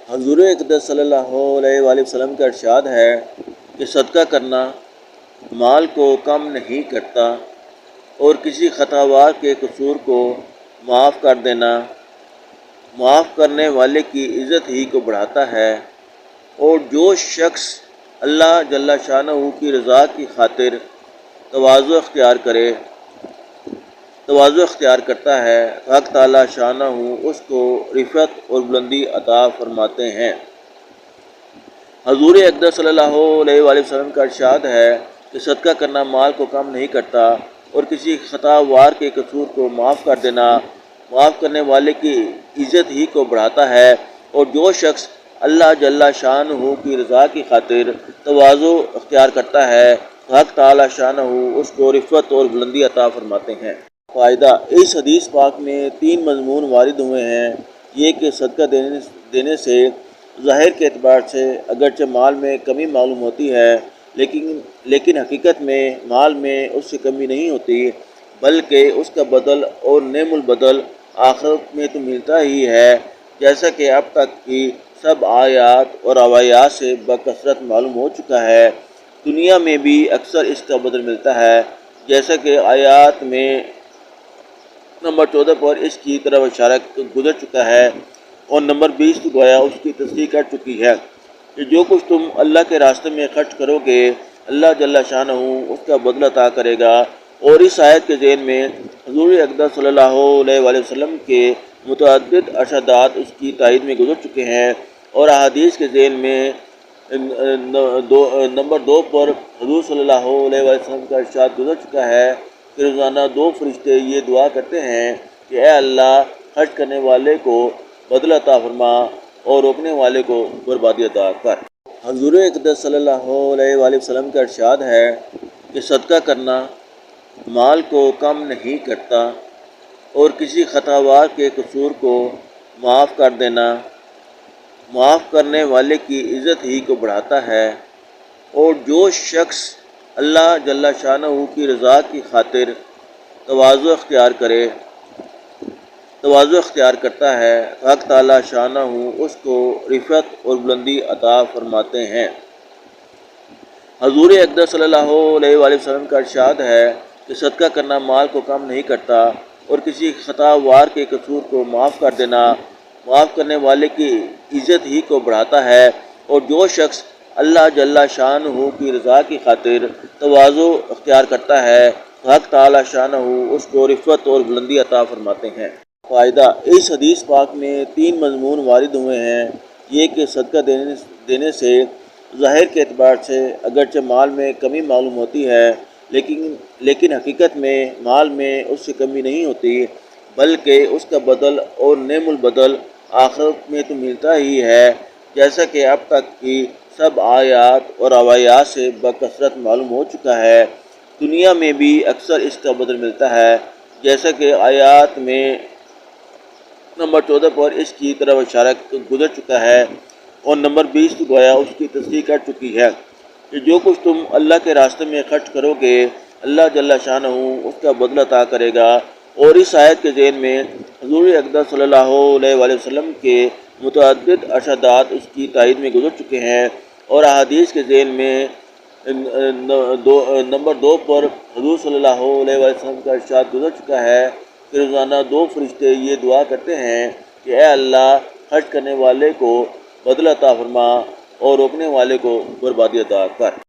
حضور اقدس صلی اللہ علیہ وآلہ وسلم کا ارشاد ہے کہ صدقہ کرنا مال کو کم نہیں کرتا اور کسی خطاوار کے قصور کو معاف کر دینا معاف کرنے والے کی عزت ہی کو بڑھاتا ہے، اور جو شخص اللہ جل شانہ کی رضا کی خاطر تواضع اختیار کرتا ہے، حق تعالی شانہ اس کو رفعت اور بلندی عطا فرماتے ہیں۔ حضور اقدس صلی اللہ علیہ وآلہ وسلم کا ارشاد ہے کہ صدقہ کرنا مال کو کم نہیں کرتا اور کسی خطا وار کے قصور کو معاف کر دینا معاف کرنے والے کی عزت ہی کو بڑھاتا ہے، اور جو شخص اللہ جل شانہ کی رضا کی خاطر تواضع اختیار کرتا ہے، حق تعالی شانہ اس کو رفعت اور بلندی عطا فرماتے ہیں۔ فائدہ: اس حدیث پاک میں 3 مضمون وارد ہوئے ہیں۔ یہ کہ صدقہ دینے سے ظاہر کے اعتبار سے اگرچہ مال میں کمی معلوم ہوتی ہے، لیکن حقیقت میں مال میں اس سے کمی نہیں ہوتی، بلکہ اس کا بدل اور نعم البدل آخرت میں تو ملتا ہی ہے، جیسا کہ اب تک کی سب آیات اور روایات سے بکثرت معلوم ہو چکا ہے۔ دنیا میں بھی اکثر اس کا بدل ملتا ہے، جیسا کہ آیات میں نمبر 14 پر اس کی طرف اشارہ گزر چکا ہے، اور نمبر 20 گویا اس کی تصدیق کر چکی ہے کہ جو کچھ تم اللہ کے راستے میں خرچ کرو گے، اللہ جل شانہ اس کا بدلہ عطا کرے گا۔ اور اس آیت کے ذیل میں حضور اقدس صلی اللہ علیہ وآلہ وسلم کے متعدد ارشادات اس کی تائید میں گزر چکے ہیں، اور احادیث کے ذیل میں نمبر 2 پر حضور صلی اللہ علیہ وآلہ وسلم کا ارشاد گزر چکا ہے کہ روزانہ 2 فرشتے یہ دعا کرتے ہیں کہ اے اللہ، خرچ کرنے والے کو بدلہ عطا فرما اور روکنے والے کو بربادی عطا کر۔ حضور اقدس صلی اللہ علیہ وآلہ وسلم کا ارشاد ہے کہ صدقہ کرنا مال کو کم نہیں کرتا اور کسی خطاوار کے قصور کو معاف کر دینا معاف کرنے والے کی عزت ہی کو بڑھاتا ہے، اور جو شخص اللہ جل شانہ کی رضا کی خاطر تواضع اختیار کرتا ہے، حق تعالی شانہ اس کو رفعت اور بلندی عطا فرماتے ہیں۔ حضور اقدس صلی اللہ علیہ وآلہ وسلم کا ارشاد ہے کہ صدقہ کرنا مال کو کم نہیں کرتا اور کسی خطا وار کے قصور کو معاف کر دینا معاف کرنے والے کی عزت ہی کو بڑھاتا ہے، اور جو شخص اللہ جل شانہ کی رضا کی خاطر تواضع اختیار کرتا ہے، حق تعالی شانہ اس کو رفعت اور بلندی عطا فرماتے ہیں۔ فائدہ: اس حدیث پاک میں 3 مضمون وارد ہوئے ہیں۔ یہ کہ صدقہ دینے سے ظاہر کے اعتبار سے اگرچہ مال میں کمی معلوم ہوتی ہے، لیکن حقیقت میں مال میں اس سے کمی نہیں ہوتی، بلکہ اس کا بدل اور نعم البدل آخرت میں تو ملتا ہی ہے، جیسا کہ اب تک کی سب آیات اور روایات سے بکثرت معلوم ہو چکا ہے۔ دنیا میں بھی اکثر اس کا بدل ملتا ہے، جیسا کہ آیات میں نمبر 14 پر اس کی طرف اشارہ گزر چکا ہے، اور نمبر 20 گویا اس کی تصدیق کر چکی ہے کہ جو کچھ تم اللہ کے راستے میں خرچ کرو گے، اللہ جل شانہ اس کا بدلہ عطا کرے گا۔ اور اس آیت کے ذیل میں حضور اقدس صلی اللہ علیہ وآلہ وسلم کے متعدد ارشادات اس کی تائید میں گزر چکے ہیں، اور احادیث کے ذیل میں نمبر 2 پر حضور صلی اللہ علیہ وآلہ وسلم کا ارشاد گزر چکا ہے کہ روزانہ 2 فرشتے یہ دعا کرتے ہیں کہ اے اللہ، خرچ کرنے والے کو بدلہ عطا فرما اور روکنے والے کو بربادی عطا کر۔